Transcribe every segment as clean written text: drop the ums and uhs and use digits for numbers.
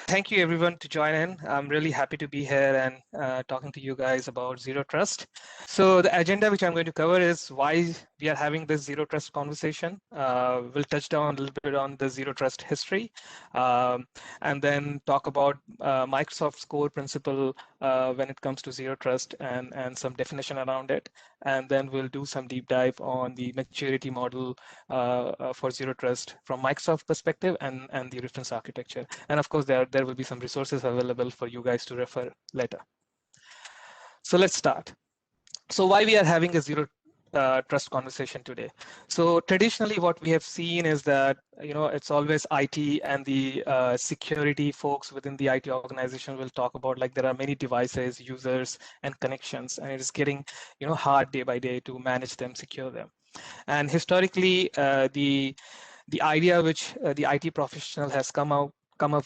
Thank you everyone to join in. I'm really happy to be here and talking to you guys about Zero Trust. So the agenda which I'm going to cover is why we are having this Zero Trust conversation. We'll touch down a little bit on the Zero Trust history, um, and then talk about Microsoft's core principle when it comes to Zero Trust and some definition around it. And then we'll do some deep dive on the maturity model for Zero Trust from Microsoft perspective and the reference architecture. And of course, there will be some resources available for you guys to refer later. So let's start. So why we are having a Zero Trust conversation today? So traditionally, what we have seen is that it's always IT and the security folks within the IT organization will talk about like there are many devices, users, and connections, and it is getting hard day by day to manage them, secure them. And historically, the idea which the IT professional has come up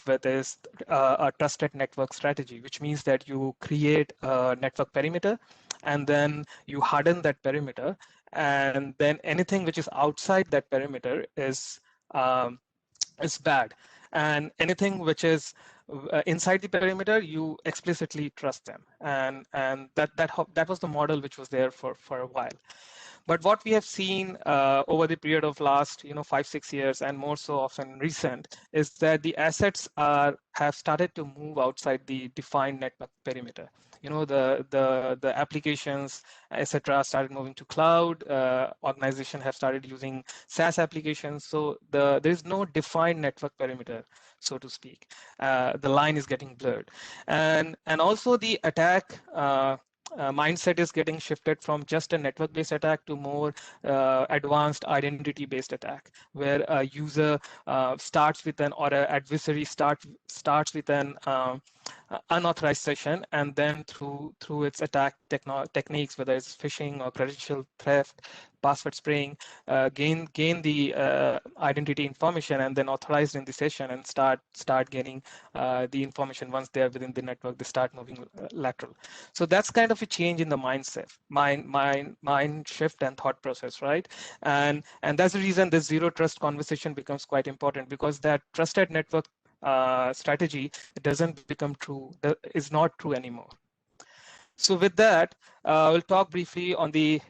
with is a trusted network strategy, which means that you create a network perimeter and then you harden that perimeter, and then anything which is outside that perimeter is bad, and anything which is inside the perimeter you explicitly trust them, and that was the model which was there for a while. But what we have seen over the period of last 5-6 years and more so often recent is that the assets have started to move outside the defined network perimeter. The applications, etc., started moving to cloud. Organization have started using SaaS applications, so there is no defined network perimeter, so to speak. The line is getting blurred, and also the attack mindset is getting shifted from just a network-based attack to more advanced identity-based attack, where a user starts with an, or an adversary starts with an unauthorized session, and then through its attack techniques, whether it's phishing or credential theft, password spraying, gain the identity information, and then authorized in the session and start getting the information. Once they are within the network, they start moving lateral. So that's kind of a change in the mindset, mind shift and thought process, right? And that's the reason this Zero Trust conversation becomes quite important, because that trusted network strategy doesn't become true, is not true anymore. So with that, we'll talk briefly on the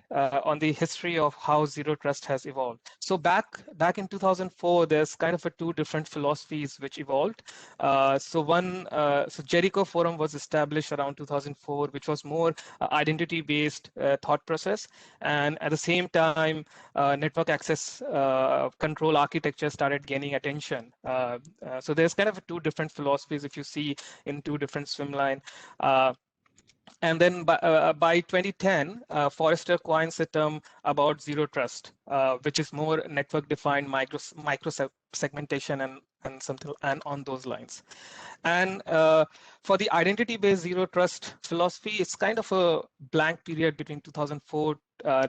history of how Zero Trust has evolved. So back in 2004, there's kind of two different philosophies which evolved. So Jericho Forum was established around 2004, which was more identity-based thought process, and at the same time, network access control architecture started gaining attention. So there's kind of two different philosophies if you see in two different swimline. And then by 2010, Forrester coins the term about Zero Trust, which is more network-defined micro segmentation and something and on those lines. And for the identity-based Zero Trust philosophy, it's kind of a blank period between 2004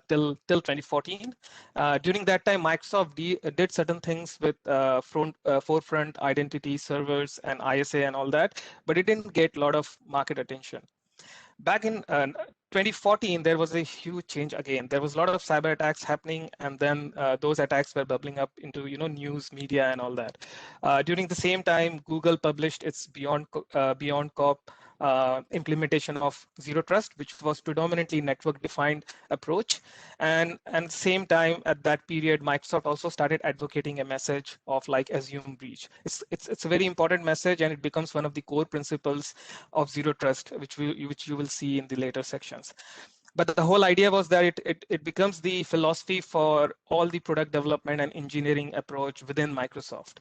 till 2014. During that time, Microsoft did certain things with forefront identity servers and ISA and all that, but it didn't get a lot of market attention. Back in 2014, there was a huge change again. There was a lot of cyber attacks happening, and then those attacks were bubbling up into news, media, and all that. During the same time, Google published its Beyond Corp implementation of Zero Trust, which was predominantly network-defined approach. And same time at that period, Microsoft also started advocating a message of like assume breach. It's a very important message, and it becomes one of the core principles of Zero Trust, which you will see in the later sections. But the whole idea was that it becomes the philosophy for all the product development and engineering approach within Microsoft.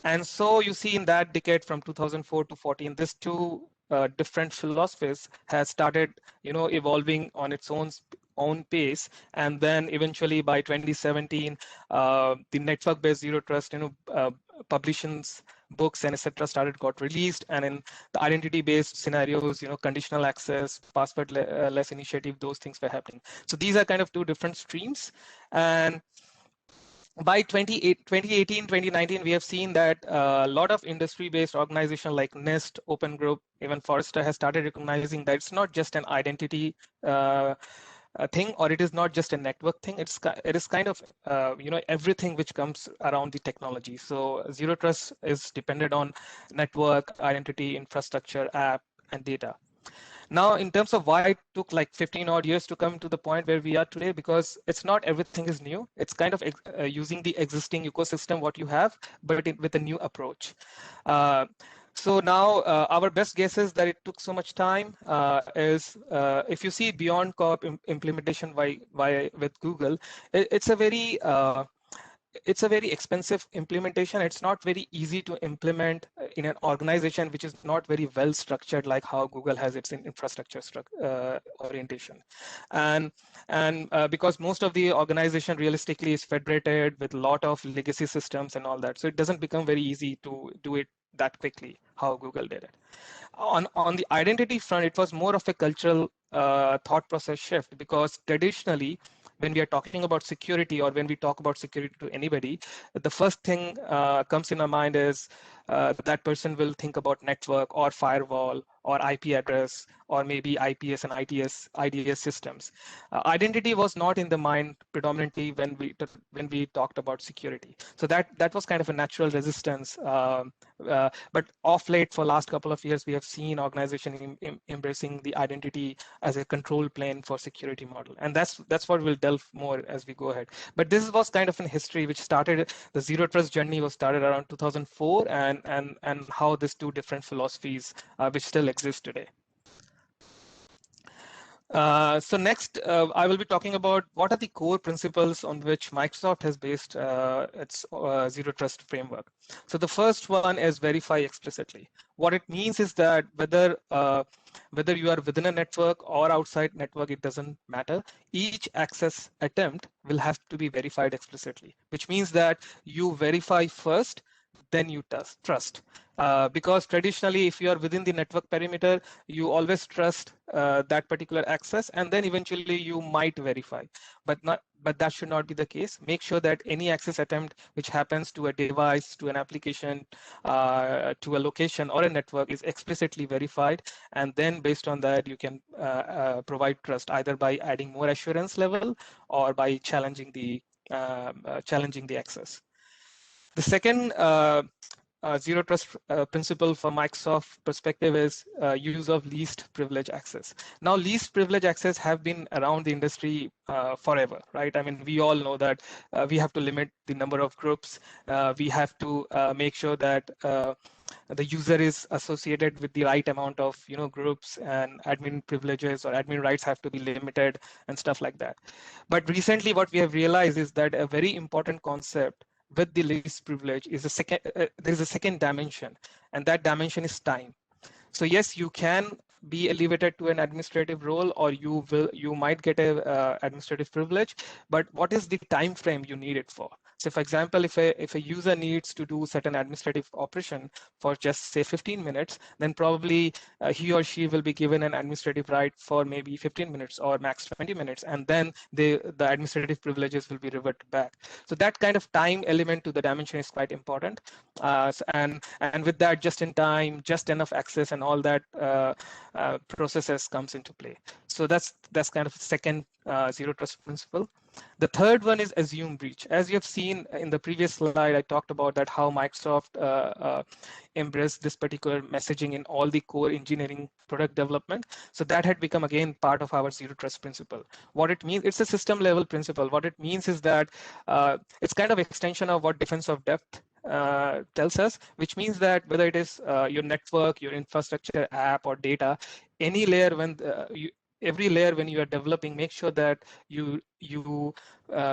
And so you see in that decade from 2004 to 14, these two different philosophies has started, evolving on its own pace. And then eventually by 2017, the network-based Zero Trust, publications, books, and etc. got released. And in the identity-based scenarios, conditional access, password-less initiative, those things were happening. So these are kind of two different streams. And by 2018, 2019, we have seen that a lot of industry-based organizations like NIST, Open Group, even Forrester has started recognizing that it's not just an identity thing, or it is not just a network thing. It is kind of everything which comes around the technology. So zero trust is dependent on network, identity, infrastructure, app, and data. Now, in terms of why it took like 15 odd years to come to the point where we are today, because it's not everything is new. It's kind of using the existing ecosystem what you have, but with a new approach. So now our best guess is that it took so much time is if you see Beyond Corp implementation with Google, it's a very expensive implementation. It's not very easy to implement in an organization which is not very well structured, like how Google has its infrastructure orientation. And because most of the organization realistically is federated with a lot of legacy systems and all that, so it doesn't become very easy to do it that quickly how Google did it. On the identity front, it was more of a cultural thought process shift, because traditionally, when we are talking about security, or when we talk about security to anybody, the first thing comes in our mind is that person will think about network or firewall or IP address, or maybe IPS and IDS systems. Identity was not in the mind predominantly when we talked about security. So that was kind of a natural resistance. But off late, for last couple of years, we have seen organizations embracing the identity as a control plane for security model, and that's what we'll delve more as we go ahead. But this was kind of in history which started. The zero trust journey was started around 2004, and how these two different philosophies which still exist today. So next, I will be talking about what are the core principles on which Microsoft has based its zero trust framework. So the first one is verify explicitly. What it means is that whether you are within a network or outside network, it doesn't matter. Each access attempt will have to be verified explicitly, which means that you verify first, then you trust. Because traditionally, if you are within the network perimeter, you always trust that particular access, and then eventually you might verify. But that should not be the case. Make sure that any access attempt which happens to a device, to an application, to a location or a network is explicitly verified, and then based on that, you can provide trust either by adding more assurance level or by challenging the access. The second zero trust principle from Microsoft perspective is use of least privilege access. Now, least privilege access have been around the industry forever, right? I mean, we all know that we have to limit the number of groups. We have to make sure that the user is associated with the right amount of groups, and admin privileges or admin rights have to be limited and stuff like that. But recently, what we have realized is that a very important concept with the least privilege is there is a second dimension, and that dimension is time. So yes, you can be elevated to an administrative role, or you might get a administrative privilege, but what is the time frame you need it for? So for example, if a user needs to do certain administrative operation for just say 15 minutes, then probably he or she will be given an administrative right for maybe 15 minutes or max 20 minutes, and then the administrative privileges will be reverted back. So that kind of time element to the dimension is quite important. And with that, just in time, just enough access, and all that processes comes into play. So that's kind of the second zero trust principle. The third one is assume breach. As you have seen in the previous slide, I talked about that how Microsoft embraced this particular messaging in all the core engineering product development. So that had become again part of our zero trust principle. What it means, it's a system level principle. What it means is that it's kind of extension of what defense of depth tells us, which means that whether it is your network, your infrastructure, app, or data, any layer every layer when you are developing, make sure that you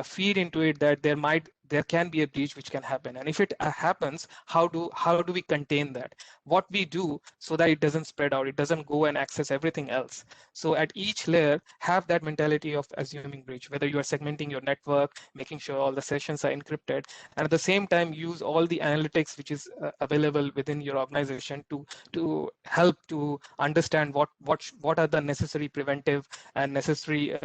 feed into it that there can be a breach which can happen, and if it happens, how do we contain that? What we do so that it doesn't spread out, it doesn't go and access everything else. So at each layer, have that mentality of assuming breach, whether you are segmenting your network, making sure all the sessions are encrypted, and at the same time use all the analytics which is available within your organization to help to understand what are the necessary preventive and necessary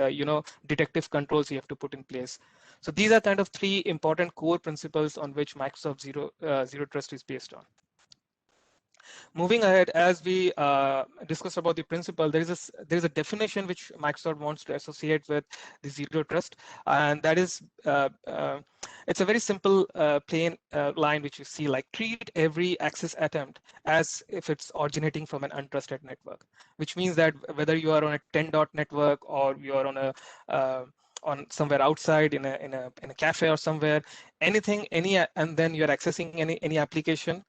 detective controls you have to put in place. So these are kind of three important core principles on which Microsoft zero trust is based on. Moving ahead, as we discussed about the principle, there is a definition which Microsoft wants to associate with the zero trust, and that is it's a very simple plain line which you see, like treat every access attempt as if it's originating from an untrusted network, which means that whether you are on a 10 dot network or you are on a on somewhere outside in a cafe or somewhere, anything, and then you're accessing any application,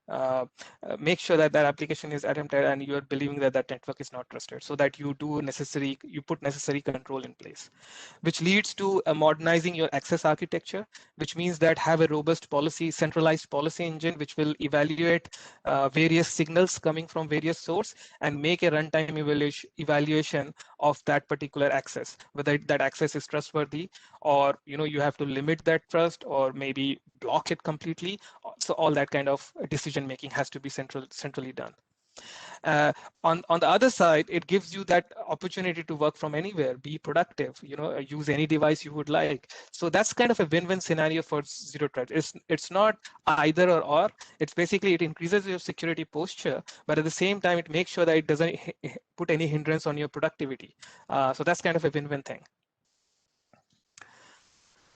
make sure that that application is attempted and you're believing that that network is not trusted, so that you put necessary control in place, which leads to modernizing your access architecture, which means that have a robust centralized policy engine, which will evaluate various signals coming from various source and make a runtime evaluation of that particular access, whether that access is trustworthy, or you have to limit that trust, or maybe block it completely. So all that kind of decision making has to be centrally done. On the other side, it gives you that opportunity to work from anywhere, be productive, use any device you would like. So that's kind of a win-win scenario for zero trust. It's not either or. It's basically, it increases your security posture, but at the same time, it makes sure that it doesn't put any hindrance on your productivity. So that's kind of a win-win thing.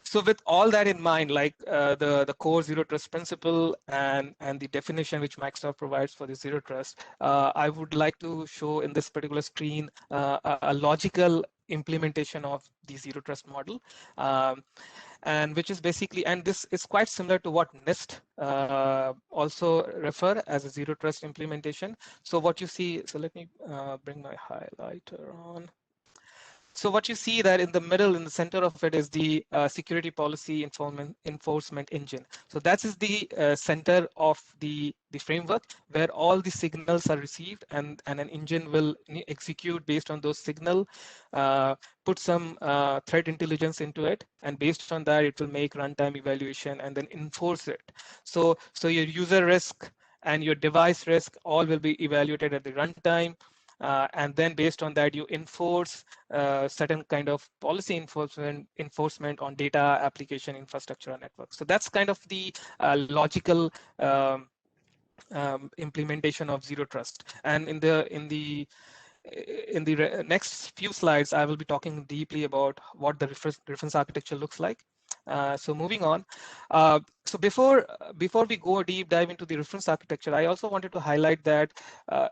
So with all that in mind, like the core zero trust principle and the definition which Microsoft provides for the zero trust, I would like to show in this particular screen a logical implementation of the zero trust model, and which is basically, and this is quite similar to what NIST also refer as a zero trust implementation. So what you see, so let me bring my highlighter on. So what you see that in the middle, in the center of it, is the security policy enforcement engine. So that is the center of the framework, where all the signals are received, and an engine will execute based on those signals, put some threat intelligence into it, and based on that, it will make runtime evaluation and then enforce it. So your user risk and your device risk all will be evaluated at the runtime. And then based on that, you enforce certain kind of policy enforcement on data, application, infrastructure, and network. So that's kind of the logical implementation of zero trust. And in the next few slides, I will be talking deeply about what the reference architecture looks like. So moving on. So before we go deep dive into the reference architecture, I also wanted to highlight that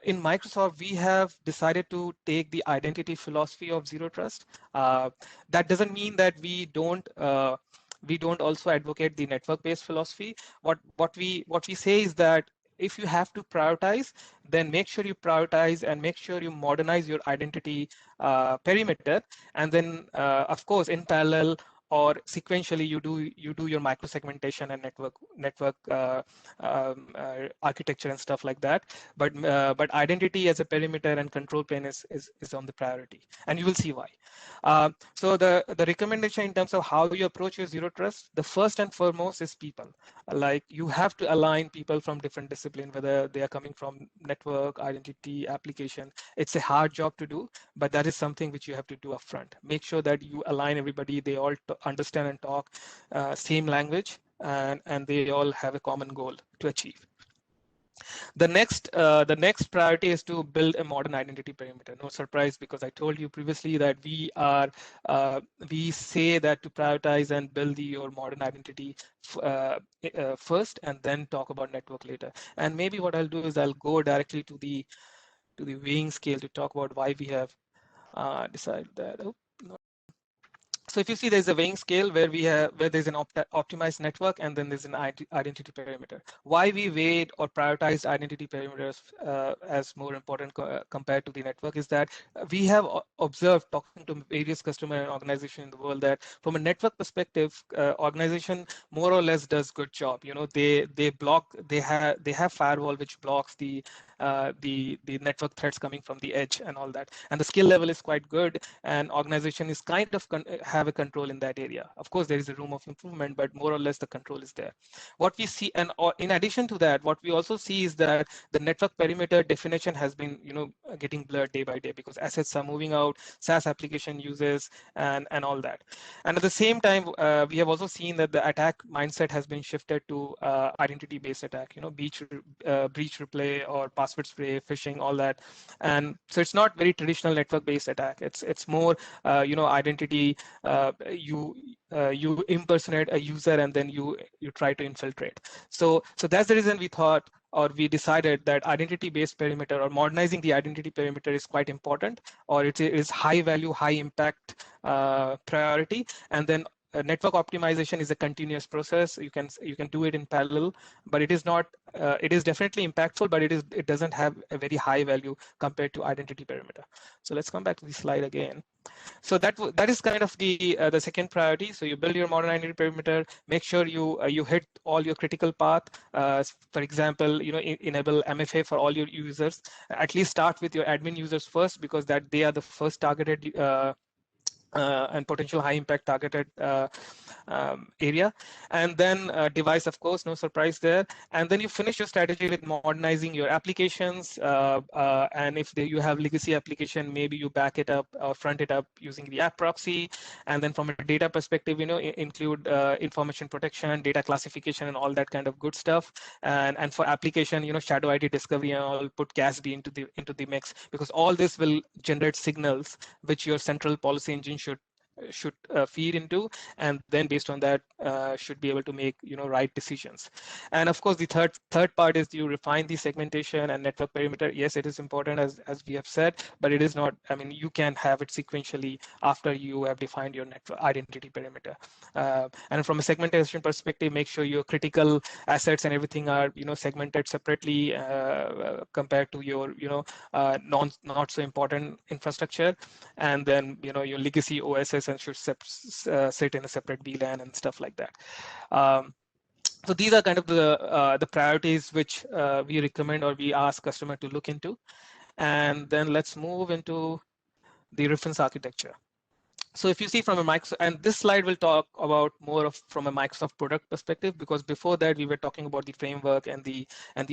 in Microsoft, we have decided to take the identity philosophy of zero trust. That doesn't mean that we don't also advocate the network-based philosophy. What we say is that if you have to prioritize, then make sure you prioritize and make sure you modernize your identity perimeter, and then of course in parallel or sequentially you do your microsegmentation and network architecture and stuff like that. But identity as a perimeter and control plane is on the priority, and you will see why. So the recommendation in terms of how you approach your zero trust, the first and foremost is people. Like you have to align people from different disciplines, whether they are coming from network, identity, application. It's a hard job to do, but that is something which you have to do upfront. Make sure that you align everybody, they all understand and talk same language, and they all have a common goal to achieve. The next priority is to build a modern identity perimeter. No surprise, because I told you previously that we say that to prioritize and build your modern identity first, and then talk about network later. And maybe what I'll do is I'll go directly to the weighing scale to talk about why we have decided that. Oh, no. So if you see, there's a weighing scale where there's an optimized network, and then there's an identity perimeter. Why we weighed or prioritized identity perimeters as more important compared to the network is that we have observed, talking to various customer and organizations in the world, that from a network perspective, organization more or less does good job. They have firewall which blocks the network threats coming from the edge and all that, and the skill level is quite good, and organization is kind of have a control in that area. Of course, there is a room of improvement, but more or less the control is there. What we see, and in addition to that, what we also see is that the network perimeter definition has been getting blurred day by day, because assets are moving out, SaaS application uses, and all that. And at the same time, we have also seen that the attack mindset has been shifted to identity based attack, breach replay or password password spray, phishing, all that. And so it's not very traditional network-based attack. It's more identity. You impersonate a user and then you try to infiltrate. So that's the reason we thought, or we decided, that identity-based perimeter, or modernizing the identity perimeter, is quite important, or it is high value, high impact priority. And then network optimization is a continuous process. You can do it in parallel, but it is not. It is definitely impactful, but it doesn't have a very high value compared to identity perimeter. So let's come back to the slide again. So that is kind of the second priority. So you build your modern identity perimeter, make sure you hit all your critical path. For example, enable MFA for all your users. At least start with your admin users first, because they are the first targeted and potential high impact targeted area. And then device, of course, no surprise there. And then you finish your strategy with modernizing your applications. And if you have legacy application, maybe you back it up or front it up using the app proxy. And then from a data perspective, include information protection, data classification, and all that kind of good stuff. And for application, shadow ID discovery and all, put CASB into the mix, because all this will generate signals which your central policy engine should feed into, and then based on that should be able to make right decisions. And of course, the third part is you refine the segmentation and network perimeter. Yes, it is important, as we have said, but it is not. I mean, you can have it sequentially after you have defined your network identity perimeter. And from a segmentation perspective, make sure your critical assets and everything are segmented separately compared to your not so important infrastructure. And then your legacy OSS and should sit in a separate VLAN and stuff like that. So these are kind of the priorities which we recommend, or we ask customer to look into. And then let's move into the reference architecture. So if you see from a Microsoft, and this slide will talk about more of from a Microsoft product perspective, because before that we were talking about the framework and the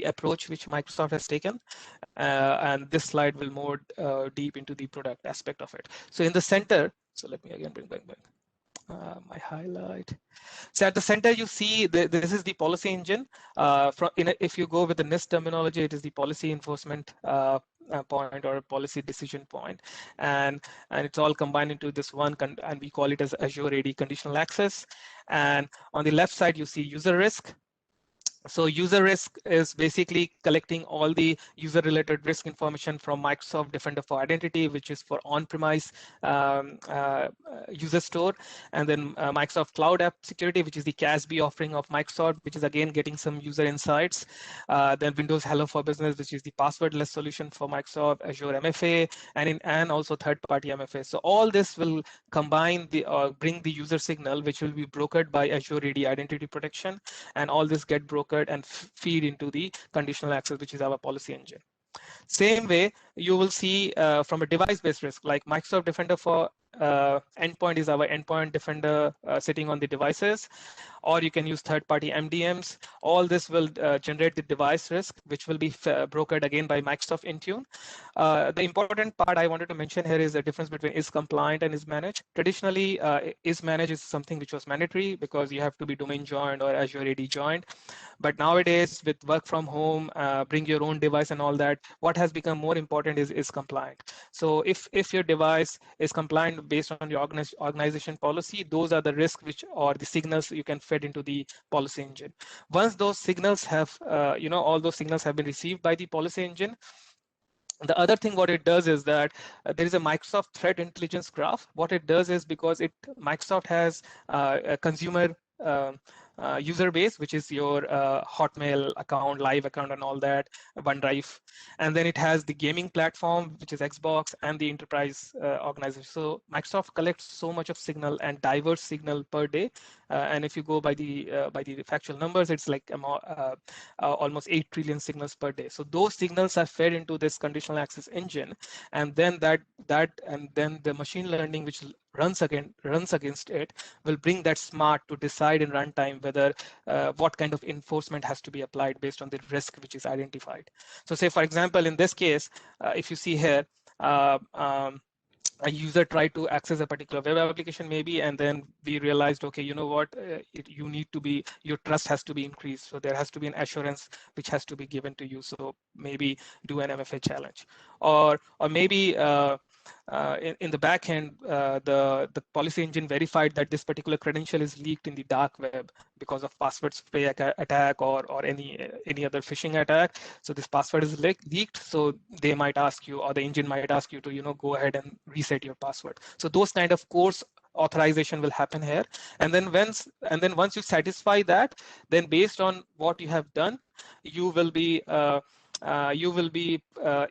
approach which Microsoft has taken, and this slide will more deep into the product aspect of it. So in the center, so let me again bring back my highlight. So at the center, you see this is the policy engine. If you go with the NIST terminology, it is the policy enforcement point, or a policy decision point, and it's all combined into this one, and we call it as Azure AD conditional access. And on the left side, you see user risk. So user risk is basically collecting all the user-related risk information from Microsoft Defender for Identity, which is for on-premise user store, and then Microsoft Cloud App Security, which is the CASB offering of Microsoft, which is again getting some user insights. Then Windows Hello for Business, which is the passwordless solution for Microsoft, Azure MFA, and also third-party MFA. So all this will combine bring the user signal, which will be brokered by Azure AD Identity Protection, and all this get brokered and feed into the conditional access, which is our policy engine. Same way, you will see from a device-based risk, like Microsoft Defender for endpoint is our endpoint defender sitting on the devices, or you can use third-party MDMs. All this will generate the device risk, which will be brokered again by Microsoft Intune. The important part I wanted to mention here is the difference between is compliant and is managed. Traditionally, is managed is something which was mandatory because you have to be domain joined or Azure AD joined. But nowadays, with work from home, bring your own device and all that, what has become more important is compliant. So if your device is compliant based on your organization policy, those are the risks or the signals you can feed into the policy engine. Once those signals have, all those signals have been received by the policy engine, the other thing what it does is that there is a Microsoft Threat Intelligence Graph. What it does is, because Microsoft has a consumer user base, which is your Hotmail account, Live account, and all that, OneDrive. And then it has the gaming platform, which is Xbox, and the enterprise organization. So Microsoft collects so much of signal and diverse signal per day. And if you go by the factual numbers, it's like almost 8 trillion signals per day. So those signals are fed into this conditional access engine, and then then the machine learning which runs against it will bring that smart to decide in runtime whether what kind of enforcement has to be applied based on the risk which is identified. So say, for example, in this case, if you see here, a user tried to access a particular web application maybe, and then we realized, okay, you know what, you need to be, your trust has to be increased. So there has to be an assurance which has to be given to you. So maybe do an MFA challenge, or maybe in the back end, the policy engine verified that this particular credential is leaked in the dark web because of password spray attack or any other phishing attack. So this password is leaked. So they might ask you, or the engine might ask you to, you know, go ahead and reset your password. So those kind of course authorization will happen here. And then once you satisfy that, then based on what you have done, you will be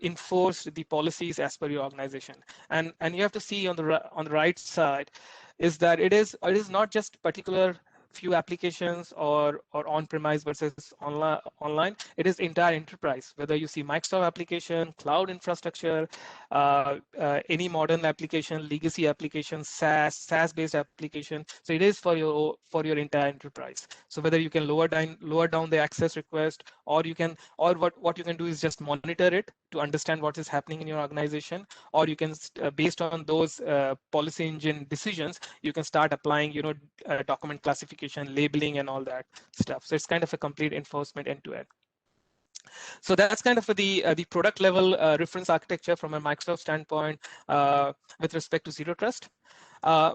enforced the policies as per your organization. And you have to see on the right side is that it is not just particular few applications or on-premise versus online. It is entire enterprise, whether you see Microsoft application, cloud infrastructure, any modern application, legacy application, SaaS based application. So it is for your entire enterprise. So whether you can lower down the access request, or you can, or what you can do is just monitor it to understand what is happening in your organization, or you can based on those policy engine decisions, you can start applying, you know, document classification, labeling, and all that stuff. So it's kind of a complete enforcement end to end. So that's kind of the product level reference architecture from a Microsoft standpoint with respect to Zero Trust.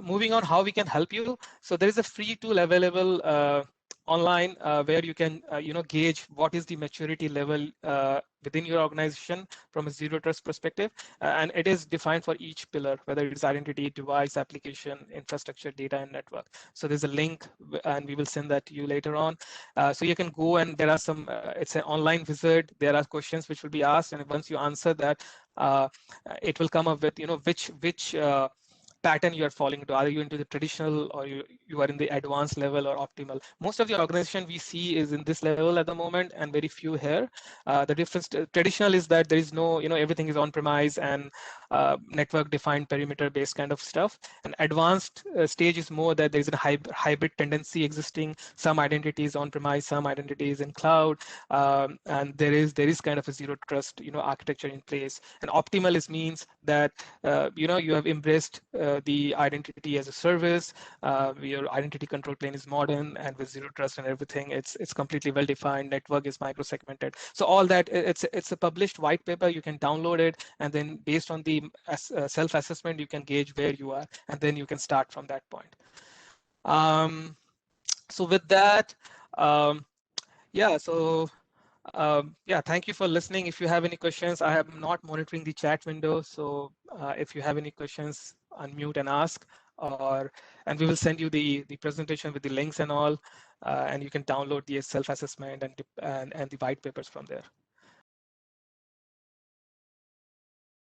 Moving on, how we can help you. So there is a free tool available online where you can gauge what is the maturity level within your organization from a Zero Trust perspective, and it is defined for each pillar, whether it is identity, device, application, infrastructure, data, and network. So there's a link, and we will send that to you later on. So you can go, and there are some it's an online visit. There are questions which will be asked, and once you answer that, it will come up with, you know, which pattern you are falling into. Are you into the traditional, or you are in the advanced level or optimal? Most of the organization we see is in this level at the moment, and very few here. The difference, traditional is that there is no, you know, everything is on premise and network defined perimeter based kind of stuff. And advanced stage is more that there is a hybrid tendency existing. Some identities on premise, some identities in cloud, and there is kind of a zero trust, you know, architecture in place. And optimal means that you have embraced the identity as a service. Your identity control plane is modern, and with zero trust and everything, it's completely well defined. Network is micro-segmented. So all that, it's a published white paper. You can download it, and then based on the self-assessment, you can gauge where you are, and then you can start from that point. So with that, yeah. So yeah, thank you for listening. If you have any questions, I am not monitoring the chat window. So if you have any questions, unmute and ask, and we will send you the presentation with the links and all, and you can download the self-assessment and the white papers from there.